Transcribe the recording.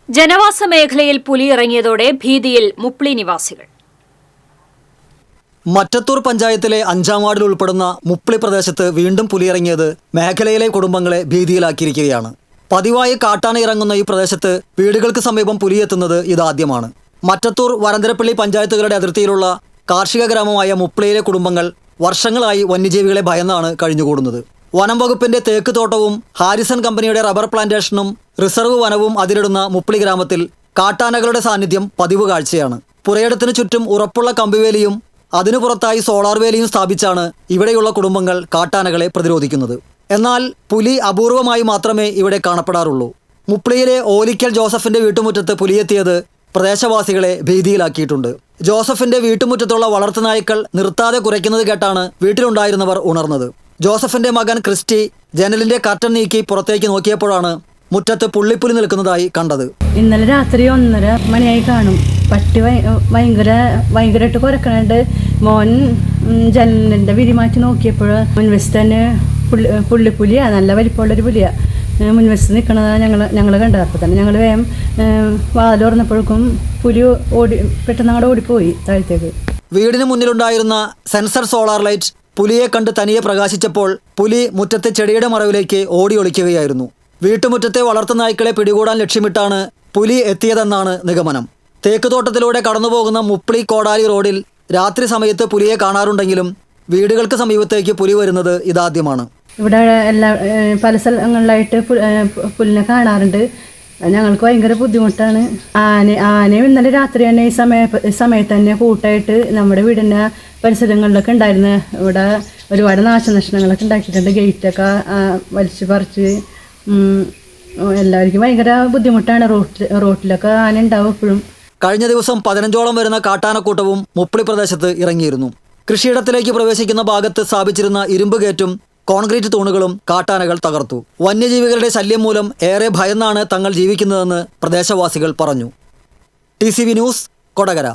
ജനവാസ മേഖലയിൽ പുലി ഇറങ്ങിയതോടെ ഭീതിയിൽ മുപ്ലി നിവാസികൾ. മറ്റത്തൂർ പഞ്ചായത്തിലെ 5-ാം വാർഡിൽ ഉൾപ്പെടുന്ന മുപ്ലി പ്രദേശത്ത് വീണ്ടും പുലിയിറങ്ങിയത് മേഖലയിലെ കുടുംബങ്ങളെ ഭീതിയിലാക്കിയിരിക്കുകയാണ്. പതിവായി കാട്ടാന ഇറങ്ങുന്ന ഈ പ്രദേശത്ത് വീടുകൾക്ക് സമീപം പുലിയെത്തുന്നത് ഇതാദ്യമാണ്. മറ്റത്തൂർ വരന്തരപ്പള്ളി പഞ്ചായത്തുകളുടെ അതിർത്തിയിലുള്ള കാർഷിക ഗ്രാമമായ മുപ്ലിയിലെ കുടുംബങ്ങൾ വർഷങ്ങളായി വന്യജീവികളെ ഭയന്നാണ് കഴിഞ്ഞുകൂടുന്നത്. വനം വകുപ്പിന്റെ തേക്ക് തോട്ടവും ഹാരിസൺ കമ്പനിയുടെ റബ്ബർ പ്ലാന്റേഷനും റിസർവ് വനവും അതിരിടുന്ന മുപ്ലി ഗ്രാമത്തിൽ കാട്ടാനകളുടെ സാന്നിധ്യം പതിവ് കാഴ്ചയാണ്. പുരയിടത്തിന് ചുറ്റും ഉറപ്പുള്ള കമ്പിവേലിയും അതിനു പുറത്തായി സോളാർ വേലിയും സ്ഥാപിച്ചാണ് ഇവിടെയുള്ള കുടുംബങ്ങൾ കാട്ടാനകളെ പ്രതിരോധിക്കുന്നത്. എന്നാൽ പുലി അപൂർവമായി മാത്രമേ ഇവിടെ കാണപ്പെടാറുള്ളൂ. മുപ്ലിയിലെ ഓലിക്കൽ ജോസഫിന്റെ വീട്ടുമുറ്റത്ത് പുലിയെത്തിയത് പ്രദേശവാസികളെ ഭീതിയിലാക്കിയിട്ടുണ്ട്. ജോസഫിന്റെ വീട്ടുമുറ്റത്തുള്ള വളർത്തുനായ്ക്കൾ നിർത്താതെ കുരയ്ക്കുന്നത് കേട്ടാണ് വീട്ടിലുണ്ടായിരുന്നവർ ഉണർന്നത്. ജോസഫിന്റെ മകൻ ക്രിസ്റ്റി ജനലിന്റെ കർട്ടൻ നീക്കി പുറത്തേക്ക് നോക്കിയപ്പോഴാണ് മുറ്റത്ത് പുള്ളിപ്പുലി നിൽക്കുന്നതായി കണ്ടത്. ഇന്നലെ രാത്രി 1:30 മണിയായി കാണും. പട്ടി ഭയങ്കരമായിട്ട് കുരക്കണുണ്ട്. മോൻ ജനലിന്റെ വിരി മാറ്റി നോക്കിയപ്പോൾ മുൻവശത്ത് തന്നെ പുള്ളിപ്പുലിയാ, നല്ല വലിപ്പമുള്ളൊരു പുലിയാ മുൻവശത്ത് നിൽക്കണതാണ് ഞങ്ങൾ കണ്ടത്. അപ്പോൾ തന്നെ ഞങ്ങൾ വേഗം വാതിൽ തുറന്നപ്പോഴേക്കും പുലി പെട്ടെന്ന് അങ്ങോട്ട് ഓടിപ്പോയി താഴത്തേക്ക്. വീടിന് മുന്നിലുണ്ടായിരുന്ന സെൻസർ സോളാർ ലൈറ്റ് പുലിയെ കണ്ട് തനിയെ പ്രകാശിച്ചപ്പോൾ പുലി മുറ്റത്തെ ചെടിയുടെ മറവിലേക്ക് ഓടി ഒളിക്കുകയായിരുന്നു. വീട്ടുമുറ്റത്തെ വളർത്തുനായ്ക്കളെ പിടികൂടാൻ ലക്ഷ്യമിട്ടാണ് പുലി എത്തിയതെന്നാണ് നിഗമനം. തേക്കുതോട്ടത്തിലൂടെ കടന്നുപോകുന്ന മുപ്ലി കോടാലി റോഡിൽ രാത്രി സമയത്ത് പുലിയെ കാണാറുണ്ടെങ്കിലും വീടുകൾക്ക് സമീപത്തേക്ക് പുലി വരുന്നത് ഇതാദ്യമാണ്. ഇവിടെ പല സ്ഥലങ്ങളിലായിട്ട് പുലിനെ കാണാറുണ്ട്. ഞങ്ങൾക്ക് ഭയങ്കര ബുദ്ധിമുട്ടാണ്. ആനയും ഇന്നലെ രാത്രി തന്നെ ഈ സമയത്ത് തന്നെ കൂട്ടായിട്ട് നമ്മുടെ വീടിൻ്റെ പരിസരങ്ങളിലൊക്കെ ഉണ്ടായിരുന്നു. ഇവിടെ ഒരുപാട് നാശനഷ്ടങ്ങളൊക്കെ ഉണ്ടാക്കിയിട്ടുണ്ട്. ഗേറ്റൊക്കെ വലിച്ചു പറിച്ച് എല്ലാവർക്കും ഭയങ്കര ബുദ്ധിമുട്ടാണ്. റോട്ടിലൊക്കെ ആന ഉണ്ടാവും എപ്പോഴും. കഴിഞ്ഞ ദിവസം 15ഓളം വരുന്ന കാട്ടാനക്കൂട്ടവും മുപ്ലി പ്രദേശത്ത് ഇറങ്ങിയിരുന്നു. കൃഷിയിടത്തിലേക്ക് പ്രവേശിക്കുന്ന ഭാഗത്ത് സ്ഥാപിച്ചിരുന്ന ഇരുമ്പ് ഗേറ്റും കോൺക്രീറ്റ് തൂണുകളും കാട്ടാനകൾ തകർത്തു. വന്യജീവികളുടെ ശല്യം മൂലം ഏറെ ഭയന്നാണ് തങ്ങൾ ജീവിക്കുന്നതെന്ന് പ്രദേശവാസികൾ പറഞ്ഞു. TCV news, Kodakara.